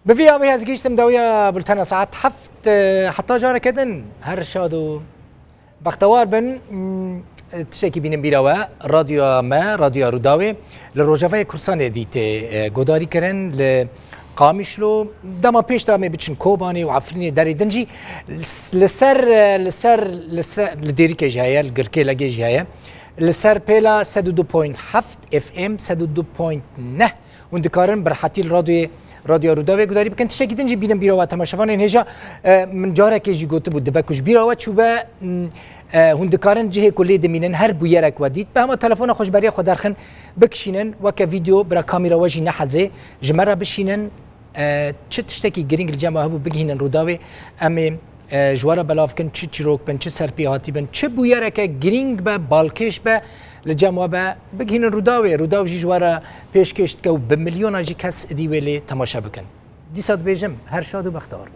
بفي أوي هزجيشتم دوية بلتنا ساعات حفت حتى جارة كدن هر شادو بختوار بن تشكي بين بيروا راديو ما راديو روداوي للرجافة كرسان ديت جوداري كرن لقامشلو دما بيش دامي بتشن كوباني وعفريني داري دنجي لسر لديري كجاية الجركي لجي جاية لسر بيلا 102.7 اف ام 102.9 وندكارن برحتي راديو روداوي گداری بکن تشکی دنجی بینم بیروا تماشاوان هنجا من جاره که جی گوته بود دبکوش بیروا چوبه هندکارن جه کلی دمینن هر بویرک ودید به همه تلفن خوشبری خود درخن بکشینن و که ویدیو برا کامیرا واجی نحزه جمره بشینن چه تشتکی گرینگ الجامعه هبو بگینن روداوي امی جواره بلاف کن چه روک بن چه سرپیاتی بن چه بویرک گرینگ به بالکش به لجامعه با بگین روداوي جی جواره پیش کشت که بملیون جی کس دیویلی تماشا بکن. دیسات بیجم هر شادو بختار.